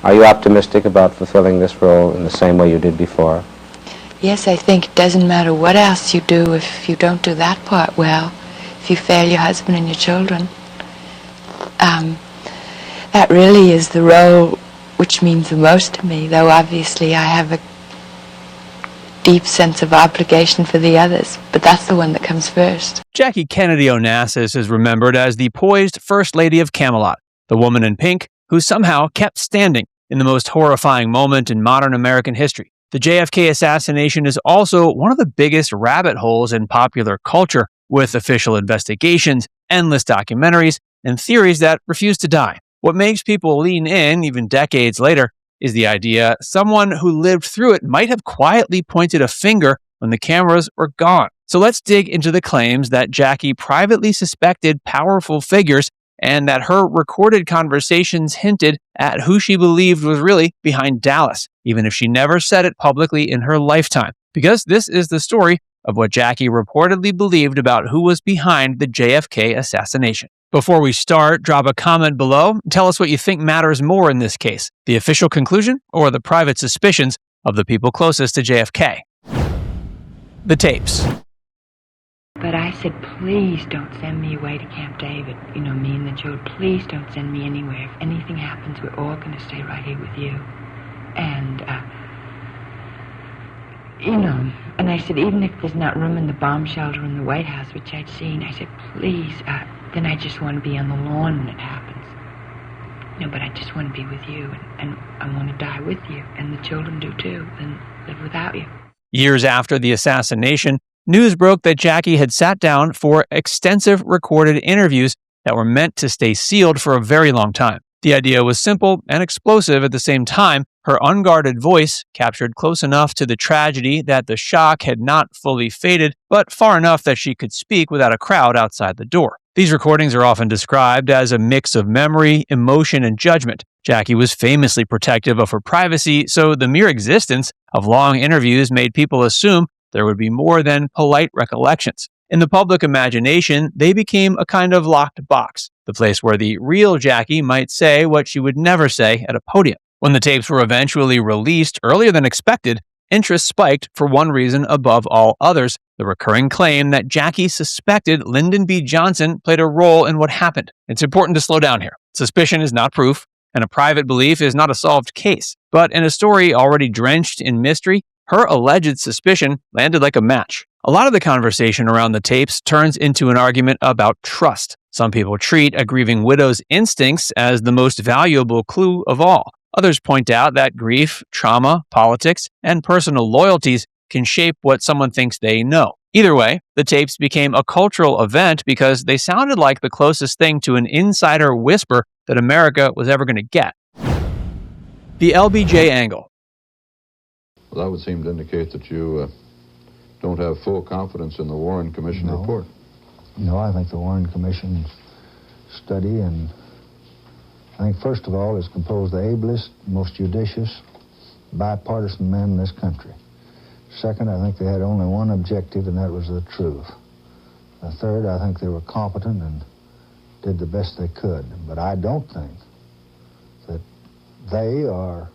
Are you optimistic about fulfilling this role in the same way you did before? Yes, I think it doesn't matter what else you do if you don't do that part well, if you fail your husband and your children. That really is the role which means the most to me, though obviously I have a deep sense of obligation for the others, but that's the one that comes first. Jackie Kennedy Onassis is remembered as the poised First Lady of Camelot, the woman in pink who somehow kept standing in the most horrifying moment in modern American history. The JFK assassination is also one of the biggest rabbit holes in popular culture, with official investigations, endless documentaries, and theories that refuse to die. What makes people lean in, even decades later, is the idea someone who lived through it might have quietly pointed a finger when the cameras were gone. So let's dig into the claims that Jackie privately suspected powerful figures and that her recorded conversations hinted at who she believed was really behind Dallas, even if she never said it publicly in her lifetime. Because this is the story of what Jackie reportedly believed about who was behind the JFK assassination. Before we start, drop a comment below and tell us what you think matters more in this case, the official conclusion or the private suspicions of the people closest to JFK. The tapes. But I said, please don't send me away to Camp David, me and the children. Please don't send me anywhere. If anything happens, we're all going to stay right here with you. And, and I said, even if there's not room in the bomb shelter in the White House, which I'd seen, I said, please, then I just want to be on the lawn when it happens. But I just want to be with you, and I want to die with you, and the children do too, and live without you. Years after the assassination, news broke that Jackie had sat down for extensive recorded interviews that were meant to stay sealed for a very long time. The idea was simple and explosive at the same time. Her unguarded voice captured close enough to the tragedy that the shock had not fully faded, but far enough that she could speak without a crowd outside the door. These recordings are often described as a mix of memory, emotion, and judgment. Jackie was famously protective of her privacy, so the mere existence of long interviews made people assume there would be more than polite recollections. In the public imagination, they became a kind of locked box, the place where the real Jackie might say what she would never say at a podium. When the tapes were eventually released earlier than expected, interest spiked for one reason above all others: the recurring claim that Jackie suspected Lyndon B. Johnson played a role in what happened. It's important to slow down here. Suspicion is not proof, and a private belief is not a solved case. But in a story already drenched in mystery, her alleged suspicion landed like a match. A lot of the conversation around the tapes turns into an argument about trust. Some people treat a grieving widow's instincts as the most valuable clue of all. Others point out that grief, trauma, politics, and personal loyalties can shape what someone thinks they know. Either way, the tapes became a cultural event because they sounded like the closest thing to an insider whisper that America was ever going to get. The LBJ Angle. Well, that would seem to indicate that you don't have full confidence in the Warren Commission report. No, I think the Warren Commission study, and I think first of all is composed of the ablest, most judicious, bipartisan men in this country. Second, I think they had only one objective, and that was the truth. Third, I think they were competent and did the best they could. But I don't think that they or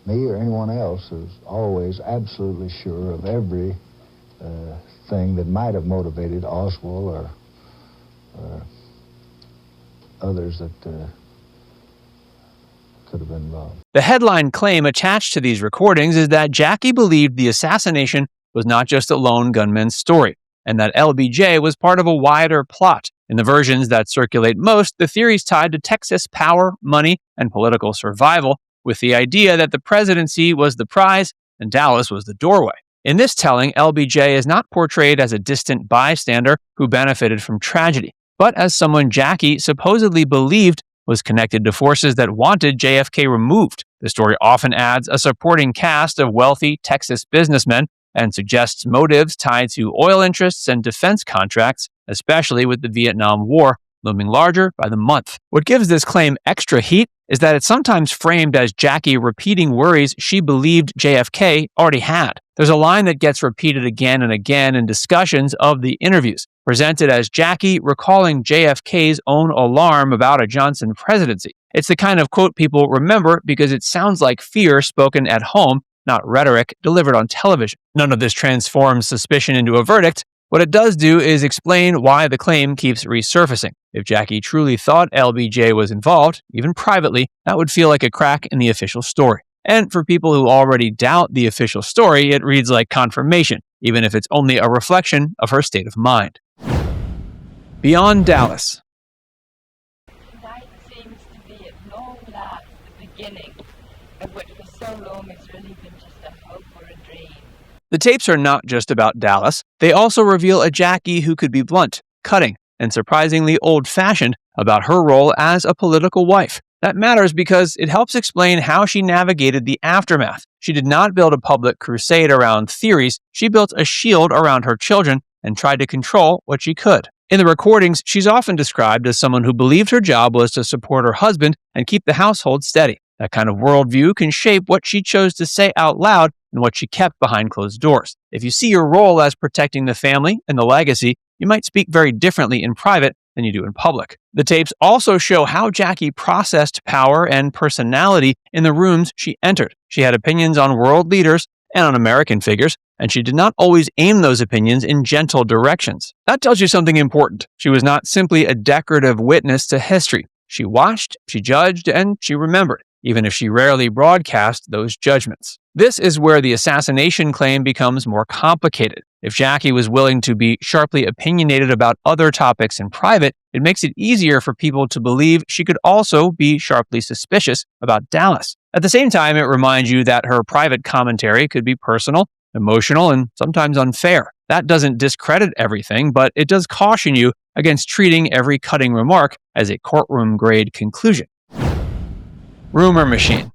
me or anyone else is always absolutely sure of every thing that might have motivated Oswald or others that could have been involved. The headline claim attached to these recordings is that Jackie believed the assassination was not just a lone gunman's story, and that LBJ was part of a wider plot. In the versions that circulate most, the theories tied to Texas power, money, and political survival, with the idea that the presidency was the prize and Dallas was the doorway. In this telling, LBJ is not portrayed as a distant bystander who benefited from tragedy, but as someone Jackie supposedly believed was connected to forces that wanted JFK removed. The story often adds a supporting cast of wealthy Texas businessmen and suggests motives tied to oil interests and defense contracts, especially with the Vietnam War looming larger by the month. What gives this claim extra heat is that it's sometimes framed as Jackie repeating worries she believed JFK already had. There's a line that gets repeated again and again in discussions of the interviews, presented as Jackie recalling JFK's own alarm about a Johnson presidency. It's the kind of quote people remember because it sounds like fear spoken at home, not rhetoric delivered on television. None of this transforms suspicion into a verdict. What it does do is explain why the claim keeps resurfacing. If Jackie truly thought LBJ was involved, even privately, that would feel like a crack in the official story. And for people who already doubt the official story, it reads like confirmation, even if it's only a reflection of her state of mind. Beyond Dallas. Tonight seems to be at long last the beginning of what for so long has really been just a hope or a dream. The tapes are not just about Dallas. They also reveal a Jackie who could be blunt, cutting, and surprisingly old-fashioned about her role as a political wife. That matters because it helps explain how she navigated the aftermath. She did not build a public crusade around theories. She built a shield around her children and tried to control what she could. In the recordings, she's often described as someone who believed her job was to support her husband and keep the household steady. That kind of worldview can shape what she chose to say out loud and what she kept behind closed doors. If you see your role as protecting the family and the legacy, you might speak very differently in private than you do in public. The tapes also show how Jackie processed power and personality in the rooms she entered. She had opinions on world leaders and on American figures, and she did not always aim those opinions in gentle directions. That tells you something important. She was not simply a decorative witness to history. She watched, she judged, and she remembered, even if she rarely broadcast those judgments. This is where the assassination claim becomes more complicated. If Jackie was willing to be sharply opinionated about other topics in private, it makes it easier for people to believe she could also be sharply suspicious about Dallas. At the same time, it reminds you that her private commentary could be personal, emotional, and sometimes unfair. That doesn't discredit everything, but it does caution you against treating every cutting remark as a courtroom-grade conclusion. Rumor machine.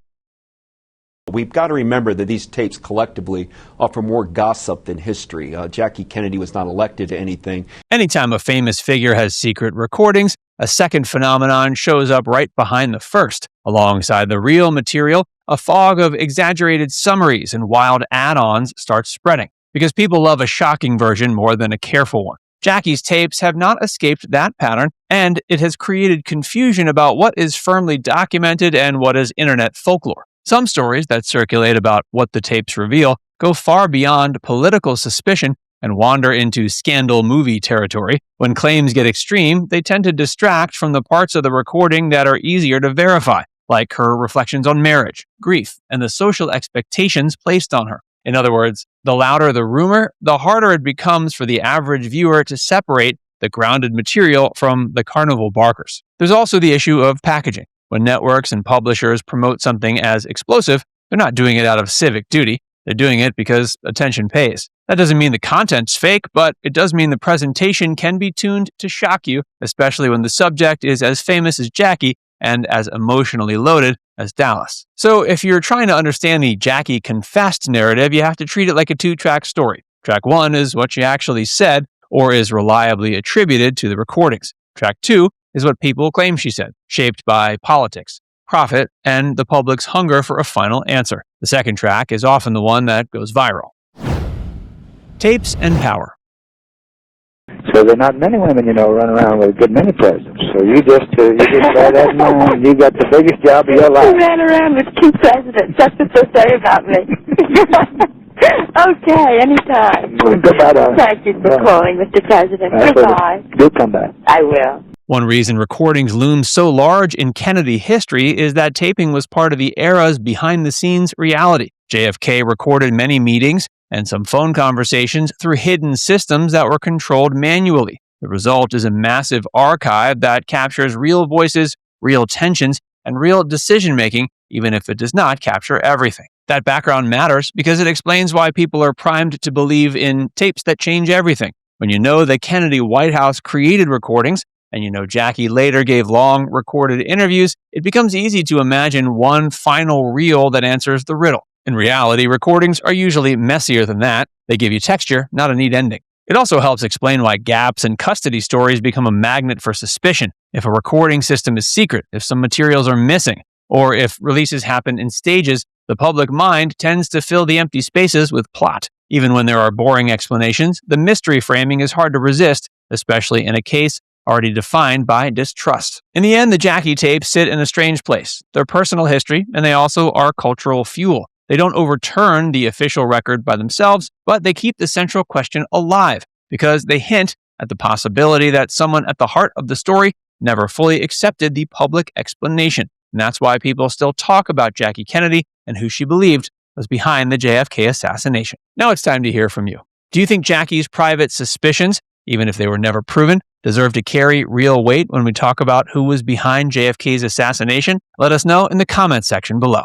We've got to remember that these tapes collectively offer more gossip than history. Jackie Kennedy was not elected to anything. Anytime a famous figure has secret recordings, a second phenomenon shows up right behind the first. Alongside the real material, a fog of exaggerated summaries and wild add-ons starts spreading, because people love a shocking version more than a careful one. Jackie's tapes have not escaped that pattern, and it has created confusion about what is firmly documented and what is internet folklore. Some stories that circulate about what the tapes reveal go far beyond political suspicion and wander into scandal movie territory. When claims get extreme, they tend to distract from the parts of the recording that are easier to verify, like her reflections on marriage, grief, and the social expectations placed on her. In other words, the louder the rumor, the harder it becomes for the average viewer to separate the grounded material from the carnival barkers. There's also the issue of packaging. When networks and publishers promote something as explosive, they're not doing it out of civic duty. They're doing it because attention pays. That doesn't mean the content's fake, but it does mean the presentation can be tuned to shock you, especially when the subject is as famous as Jackie and as emotionally loaded as Dallas. So if you're trying to understand the Jackie confessed narrative, you have to treat it like a two-track story. Track 1 is what she actually said or is reliably attributed to the recordings. Track 2 is what people claim she said, shaped by politics, profit, and the public's hunger for a final answer. The second track is often the one that goes viral. Tapes and power. So there are not many women, run around with a good many presidents. So you just bear that in mind. You got the biggest job of your life. I ran around with 2 presidents. That's what they say about me. Okay, anytime. Goodbye, darling. Thank you for calling, Mr. President. Goodbye. Do come back. I will. One reason recordings loom so large in Kennedy history is that taping was part of the era's behind-the-scenes reality. JFK recorded many meetings and some phone conversations through hidden systems that were controlled manually. The result is a massive archive that captures real voices, real tensions, and real decision-making, even if it does not capture everything. That background matters because it explains why people are primed to believe in tapes that change everything. When you know the Kennedy White House created recordings, and you know Jackie later gave long recorded interviews, it becomes easy to imagine one final reel that answers the riddle. In reality, recordings are usually messier than that. They give you texture, not a neat ending. It also helps explain why gaps in custody stories become a magnet for suspicion. If a recording system is secret, if some materials are missing, or if releases happen in stages, the public mind tends to fill the empty spaces with plot. Even when there are boring explanations, the mystery framing is hard to resist, especially in a case already defined by distrust. In the end, the Jackie tapes sit in a strange place. They're personal history, and they also are cultural fuel. They don't overturn the official record by themselves, but they keep the central question alive because they hint at the possibility that someone at the heart of the story never fully accepted the public explanation. And that's why people still talk about Jackie Kennedy and who she believed was behind the JFK assassination. Now it's time to hear from you. Do you think Jackie's private suspicions, even if they were never proven, deserve to carry real weight when we talk about who was behind JFK's assassination? Let us know in the comments section below.